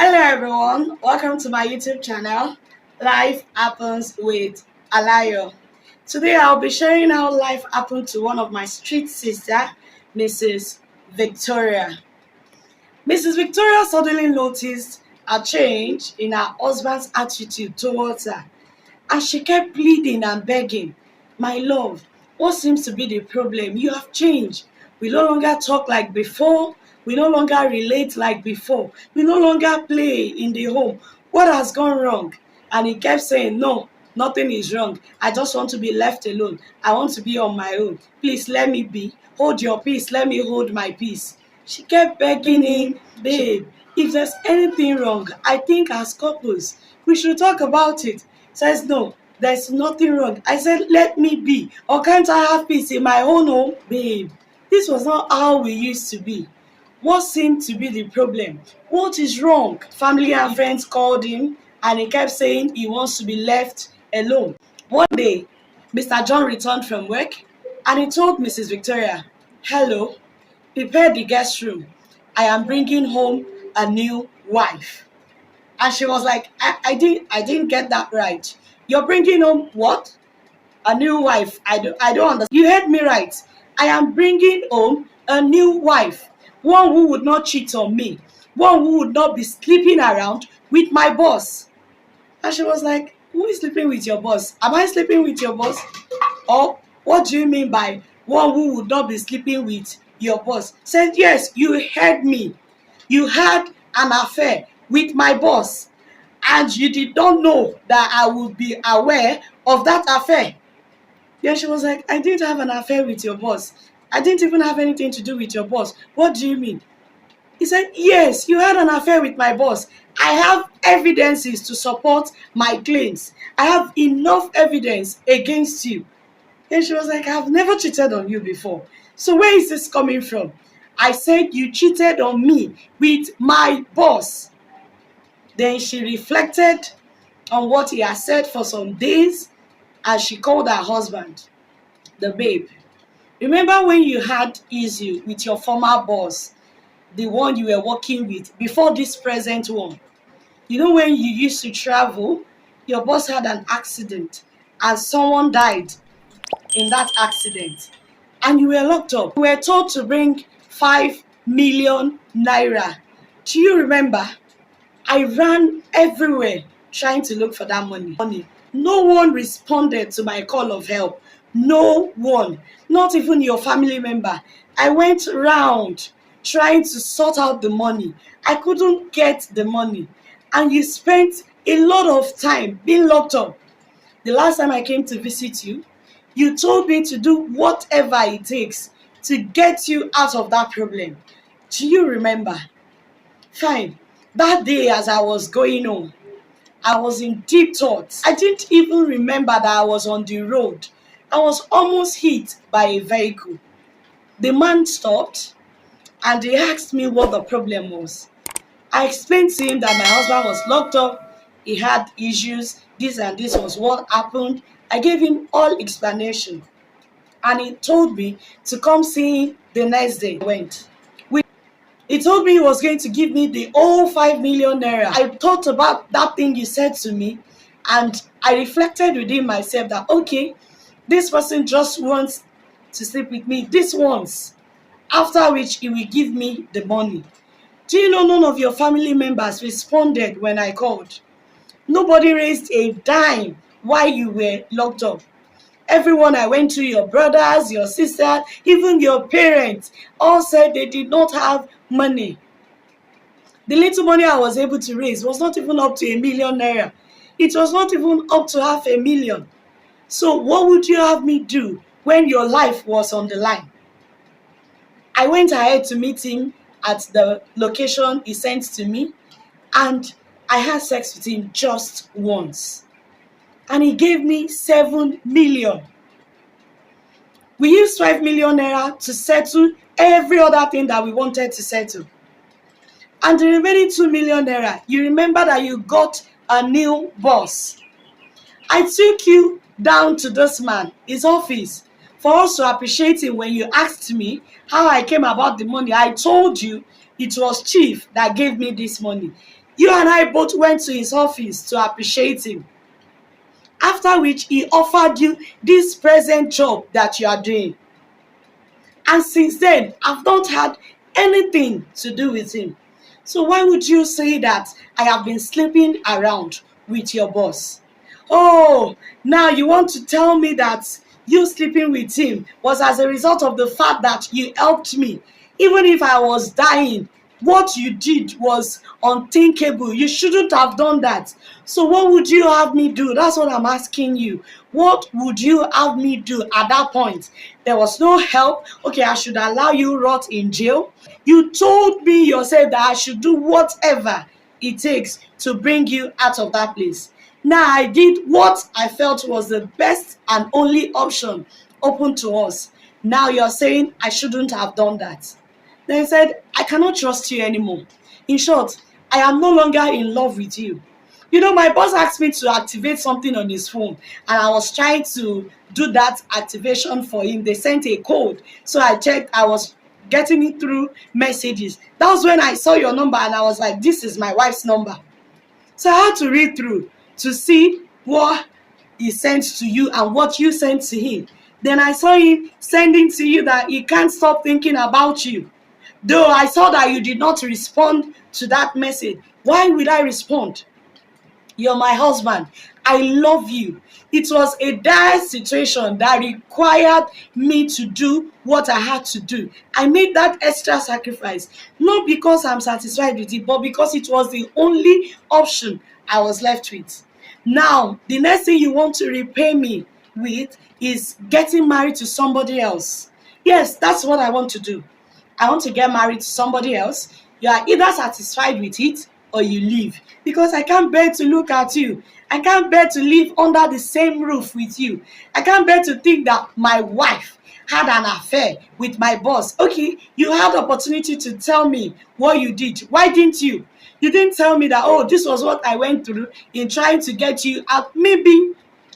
Hello everyone, welcome to my YouTube channel. Life happens with Alayo. Today I'll be sharing how life happened to one of my street sister, Mrs. Victoria. Mrs. Victoria suddenly noticed a change in her husband's attitude towards her, and she kept pleading and begging, "My love, what seems to be the problem? You have changed. We no longer talk like before. We no longer relate like before. We no longer play in the home. What has gone wrong?" And he kept saying, "No, nothing is wrong. I just want to be left alone. I want to be on my own. Please let me be. Hold your peace. Let me hold my peace." She kept begging him, "Babe, if there's anything wrong, I think as couples, we should talk about it." Says, "No, there's nothing wrong." I said, "Let me be. Or can't I have peace in my own home?" Babe, this was not how we used to be. What seemed to be the problem? What is wrong? Family and friends called him, and he kept saying he wants to be left alone. One day, Mr. John returned from work, and he told Mrs. Victoria, "Hello, prepare the guest room. I am bringing home a new wife." And she was like, I didn't get that right. You're bringing home what? A new wife. I don't understand. You heard me right. I am bringing home a new wife. One who would not cheat on me. One who would not be sleeping around with my boss." And she was like, "Who is sleeping with your boss? Am I sleeping with your boss? Or what do you mean by one who would not be sleeping with your boss?" Said, "Yes, you heard me. You had an affair with my boss, and you did not know that I would be aware of that affair." Then she was like, "I didn't have an affair with your boss. I didn't even have anything to do with your boss. What do you mean?" He said, "Yes, you had an affair with my boss. I have evidences to support my claims. I have enough evidence against you." Then she was like, "I've never cheated on you before. So where is this coming from?" I said, "You cheated on me with my boss." Then she reflected on what he had said for some days, and she called her husband, the babe. "Remember when you had issue with your former boss, the one you were working with before this present one? You know when you used to travel, your boss had an accident and someone died in that accident, and you were locked up. You were told to bring 5 million naira. Do you remember? I ran everywhere trying to look for that money. No one responded to my call of help. No one, not even your family member. I went round trying to sort out the money. I couldn't get the money. And you spent a lot of time being locked up. The last time I came to visit you, you told me to do whatever it takes to get you out of that problem. Do you remember? Fine. That day, as I was going home, I was in deep thoughts. I didn't even remember that I was on the road. I was almost hit by a vehicle. The man stopped and he asked me what the problem was. I explained to him that my husband was locked up, he had issues, this and this was what happened. I gave him all explanation, and he told me to come see him the next day. I went. He told me he was going to give me the whole 5 million naira. I thought about that thing you said to me, and I reflected within myself that, okay, this person just wants to sleep with me this once, after which he will give me the money. Do you know none of your family members responded when I called? Nobody raised a dime while you were locked up. Everyone I went to, your brothers, your sisters, even your parents, all said they did not have money. The little money I was able to raise was not even up to 1 million naira. It was not even up to 500,000. So what would you have me do when your life was on the line? I went ahead to meet him at the location he sent to me, and I had sex with him just once. And he gave me 7 million. We used 5 million naira to settle every other thing that we wanted to settle. And the remaining 2 million naira, you remember that you got a new boss. I took you down to this man, his office, for us to appreciate him. When you asked me how I came about the money, I told you it was Chief that gave me this money. You and I both went to his office to appreciate him, after which he offered you this present job that you are doing. And since then, I've not had anything to do with him. So why would you say that I have been sleeping around with your boss? Oh, now you want to tell me that you sleeping with him was as a result of the fact that you helped me. Even if I was dying, what you did was unthinkable. You shouldn't have done that. So what would you have me do? That's what I'm asking you. What would you have me do at that point? There was no help. Okay, I should allow you rot in jail. You told me yourself that I should do whatever it takes to bring you out of that place. Now I did what I felt was the best and only option open to us. Now you're saying I shouldn't have done that. Then he said, I cannot trust you anymore. In short, I am no longer in love with you. You know, my boss asked me to activate something on his phone, and I was trying to do that activation for him. They sent a code. So I checked, I was getting it through messages. That was when I saw your number, and I was like, this is my wife's number. So I had to read through to see what he sent to you and what you sent to him. Then I saw him sending to you that he can't stop thinking about you. Though I saw that you did not respond to that message. Why would I respond? You're my husband. I love you. It was a dire situation that required me to do what I had to do. I made that extra sacrifice, not because I'm satisfied with it, but because it was the only option I was left with. Now, the next thing you want to repay me with is getting married to somebody else. Yes, that's what I want to do. I want to get married to somebody else. You are either satisfied with it or you leave. Because I can't bear to look at you. I can't bear to live under the same roof with you. I can't bear to think that my wife had an affair with my boss. Okay, you had the opportunity to tell me what you did. Why didn't you? You didn't tell me that, oh, this was what I went through in trying to get you out. Maybe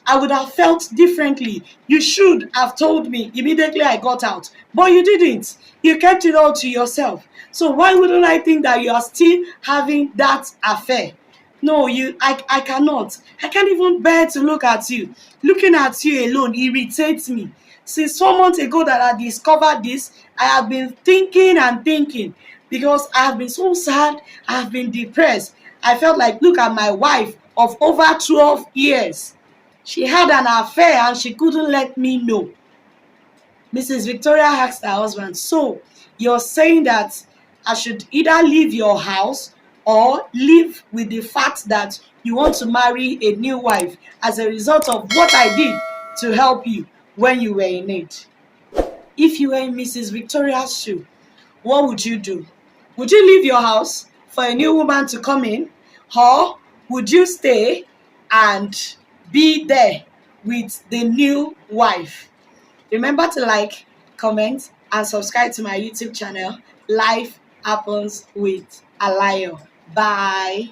I would have felt differently. You should have told me immediately I got out. But you didn't. You kept it all to yourself. So why wouldn't I think that you are still having that affair? No, I cannot. I can't even bear to look at you. Looking at you alone irritates me. Since 4 months ago that I discovered this, I have been thinking and thinking because I have been so sad. I have been depressed. I felt like, look at my wife of over 12 years. She had an affair and she couldn't let me know. Mrs. Victoria asked her husband, so you're saying that I should either leave your house or live with the fact that you want to marry a new wife as a result of what I did to help you when you were in need? If you were in Mrs. Victoria's shoe, what would you do? Would you leave your house for a new woman to come in? Or would you stay and be there with the new wife? Remember to like, comment, and subscribe to my YouTube channel. Life happens with Alayo. Bye.